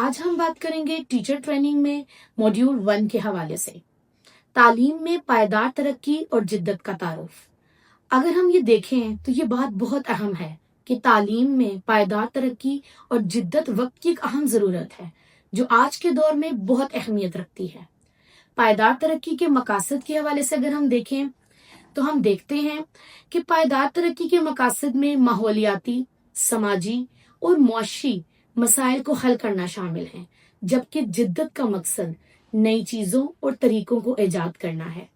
आज हम बात करेंगे टीचर ट्रेनिंग में मॉड्यूल 1 के हवाले से तालीम में पायदार तरक्की और जिद्दत का तारुफ। अगर हम ये देखें तो ये बात बहुत अहम है कि तालीम में पायदार तरक्की और जिद्दत वक्त की एक अहम ज़रूरत है जो आज के दौर में बहुत अहमियत रखती है। पायदार तरक्की के मकासद के हवाले से अगर हम देखें तो हम देखते हैं कि पायदार तरक्की के मकासद में माहौलियाती, समाजी और मुआशी मसाइल को हल करना शामिल है, जबकि जिद्दत का मकसद नई चीज़ों और तरीकों को ईजाद करना है।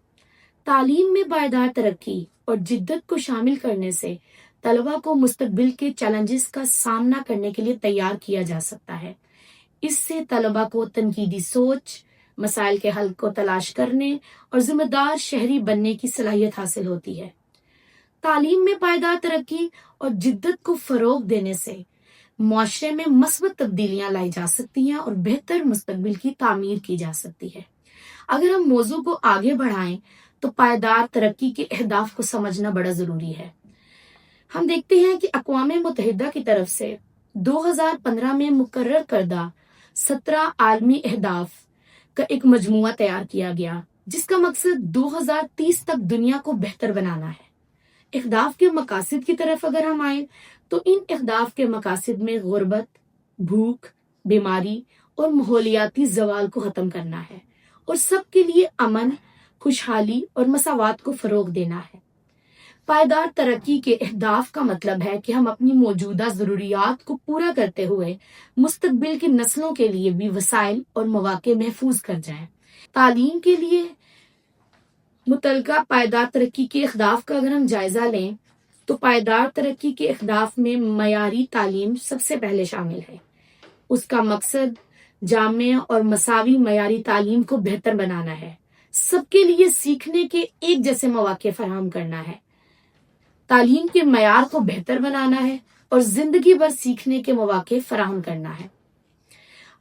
तालीम में पायदार तरक्की और जिद्दत को शामिल करने से तलबा को मुस्तकबिल के चैलेंजेस का सामना करने के लिए तैयार किया जा सकता है। इससे तलबा को तनकीदी सोच, मसाइल के हल को तलाश करने और जिम्मेदार शहरी बनने की सलाहियत हासिल होती है। तालीम में पायदार तरक्की और जिद्दत को फ़रोग देने से मुआशरे में मस्बत तब्दीलियां लाई जा सकती हैं और बेहतर मुस्तकबिल की तामीर की जा सकती है। अगर हम मौजू को आगे बढ़ाएं तो पायदार तरक्की के अहदाफ को समझना बड़ा ज़रूरी है। हम देखते हैं कि अक़वाम मुत्तहिदा की तरफ से 2015 में मुकर्रर करदा 17 आलमी अहदाफ का एक मजमुआ तैयार किया गया, जिसका मकसद 2030 तक दुनिया को बेहतर बनाना है। अहदाफ के मकासद की तरफ अगर हम आए तो इन अहदाफ के मकासद में गुर्बत, भूख, बीमारी और माहौलियाती जवाल को ख़त्म करना है और सबके लिए अमन, खुशहाली और मसावात को फ़रोग देना है। पायदार तरक्की के अहदाफ का मतलब है कि हम अपनी मौजूदा ज़रूरियात को पूरा करते हुए मुस्तकबिल की नस्लों के लिए भी वसाइल और मौक़े महफूज कर जाएं। तालीम के लिए मुतलका पायदार तरक्की के अहदाफ का अगर हम जायज़ा लें तो पायदार तरक्की के अहदाफ में मयारी तालीम सबसे पहले शामिल है। उसका मकसद जामे और मसावी मयारी तालीम को बेहतर बनाना है, सबके लिए सीखने के एक जैसे मौक़े फराहम करना है, तालीम के मयार को बेहतर बनाना है और ज़िंदगी भर सीखने के मौक़े फराहम करना है।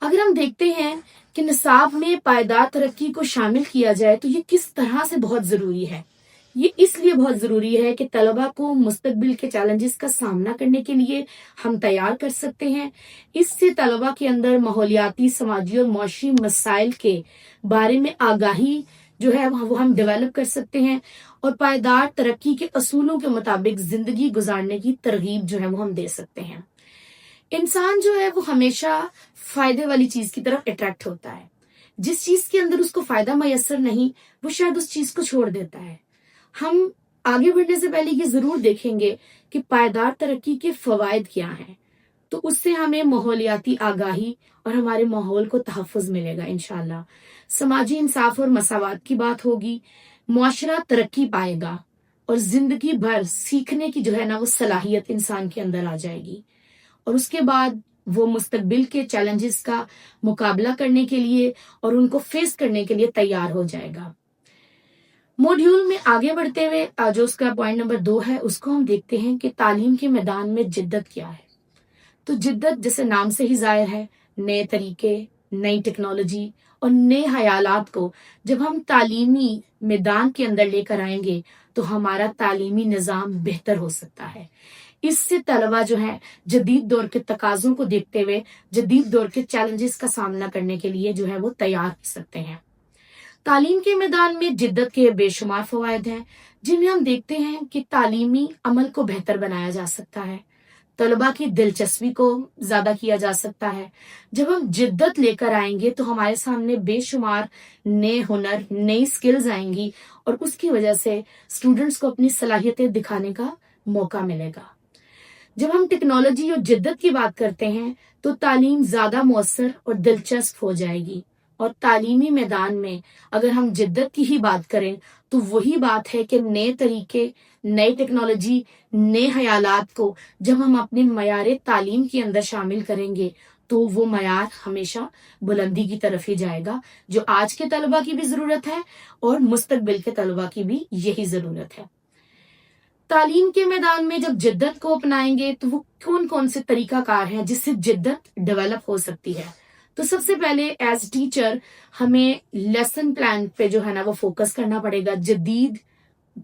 अगर हम देखते हैं कि निसाब में पायदार तरक्की को शामिल किया जाए तो ये किस तरह से बहुत ज़रूरी है। ये इसलिए बहुत ज़रूरी है कि तलबा को मुस्तकबिल के चैलेंजेस का सामना करने के लिए हम तैयार कर सकते हैं। इससे तलबा के अंदर माहौलियाती, समाजी और मुआशी मसाइल के बारे में आगाही जो है वो हम डेवलप कर सकते हैं और पायदार तरक्की के असूलों के मुताबिक ज़िंदगी गुजारने की तरगीब जो है वो हम दे सकते हैं। इंसान जो है वो हमेशा फ़ायदे वाली चीज़ की तरफ अट्रैक्ट होता है। जिस चीज़ के अंदर उसको फ़ायदा मैसर नहीं, वो शायद उस चीज़ को छोड़ देता है। हम आगे बढ़ने से पहले ये ज़रूर देखेंगे कि पायदार तरक्की के फ़वाइद क्या हैं, तो उससे हमें माहौलियाती आगाही और हमारे माहौल को तहफ़्फ़ुज़ मिलेगा इंशाअल्लाह। समाजी इंसाफ और मसावात की बात होगी, मुआशरा तरक्की पाएगा और ज़िंदगी भर सीखने की जो है ना वो सलाहियत इंसान के अंदर आ जाएगी और उसके बाद वो मुस्तकबिल के चैलेंजेस का मुकाबला करने के लिए और उनको फेस करने के लिए तैयार हो जाएगा। मॉड्यूल में आगे बढ़ते हुए जो उसका पॉइंट नंबर 2 है उसको हम देखते हैं कि तालीम के मैदान में जिद्दत क्या है। तो जिद्दत जैसे नाम से ही ज़ाहिर है, नए तरीके, नई टेक्नोलॉजी और नए ख्यालात को जब हम तालीमी मैदान के अंदर लेकर आएंगे तो हमारा तालीमी निज़ाम बेहतर हो सकता है। इससे तलबा जो है जदीद दौर के तकाज़ों को देखते हुए जदीद दौर के चैलेंजेस का सामना करने के लिए जो है वो तैयार हो सकते हैं। तालीम के मैदान में जिद्दत के बेशुमार फ़वाइद हैं, जिनमें हम देखते हैं कि तालीमी अमल को बेहतर बनाया जा सकता है, तलबा की दिलचस्पी को ज़्यादा किया जा सकता है। जब हम जिद्दत लेकर आएंगे तो हमारे सामने बेशुमार नए हुनर, नई स्किल्स आएंगी और उसकी वजह से स्टूडेंट्स को अपनी सलाहियतें दिखाने का मौका मिलेगा। जब हम टेक्नोलॉजी और जिद्दत की बात करते हैं तो तालीम ज़्यादा मौसर और दिलचस्प हो जाएगी और तालीमी मैदान में अगर हम जिद्दत की ही बात करें तो वही बात है कि नए तरीके, नई टेक्नोलॉजी, नए ख्यालात को जब हम अपने मयार तालीम के अंदर शामिल करेंगे तो वो मयार हमेशा बुलंदी की तरफ ही जाएगा, जो आज के तलबा की भी ज़रूरत है और मुस्तकबिल के तलबा की भी यही ज़रूरत है। तालीम के मैदान में जब जिद्दत को अपनाएंगे तो वो कौन कौन से तरीकाकार हैं जिससे जिद्दत डेवलप हो सकती है। तो सबसे पहले एज टीचर हमें लेसन प्लान पे जो है ना वो फोकस करना पड़ेगा, जदीद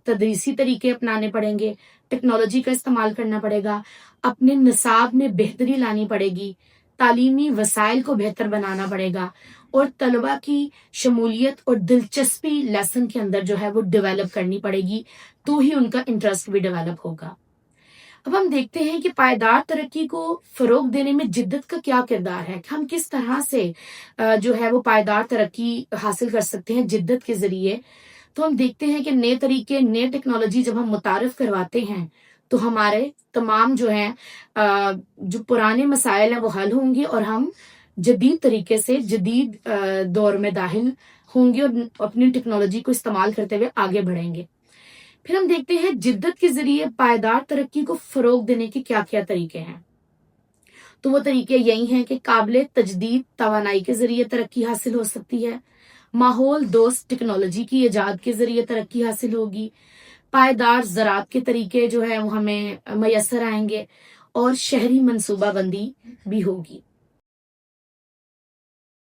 तदरीसी तरीके अपनाने पड़ेंगे, टेक्नोलॉजी का इस्तेमाल करना पड़ेगा, अपने निसाब में बेहतरी लानी पड़ेगी, تعلیمی وسائل کو بہتر بنانا پڑے گا اور طلبہ کی شمولیت اور دلچسپی لیسن کے اندر جو ہے وہ ڈیولپ کرنی پڑے گی، تو ہی ان کا انٹرسٹ بھی ڈیولپ ہوگا۔ اب ہم دیکھتے ہیں کہ پائیدار ترقی کو فروغ دینے میں جدت کا کیا کردار ہے، کہ ہم کس طرح سے جو ہے وہ پائیدار ترقی حاصل کر سکتے ہیں جدت کے ذریعے۔ تو ہم دیکھتے ہیں کہ نئے طریقے، نئے ٹیکنالوجی جب ہم متعارف کرواتے ہیں تو ہمارے تمام جو ہیں جو پرانے مسائل ہیں وہ حل ہوں گے، اور ہم جدید طریقے سے جدید دور میں داخل ہوں گے اور اپنی ٹیکنالوجی کو استعمال کرتے ہوئے آگے بڑھیں گے۔ پھر ہم دیکھتے ہیں جدت کے ذریعے پائیدار ترقی کو فروغ دینے کے کیا کیا طریقے ہیں۔ تو وہ طریقے یہی ہیں کہ قابل تجدید توانائی کے ذریعے ترقی حاصل ہو سکتی ہے، ماحول دوست ٹیکنالوجی کی ایجاد کے ذریعے ترقی حاصل ہوگی، پائیدار زراعت کے طریقے جو ہیں وہ ہمیں میسر آئیں گے، اور شہری منصوبہ بندی بھی ہوگی۔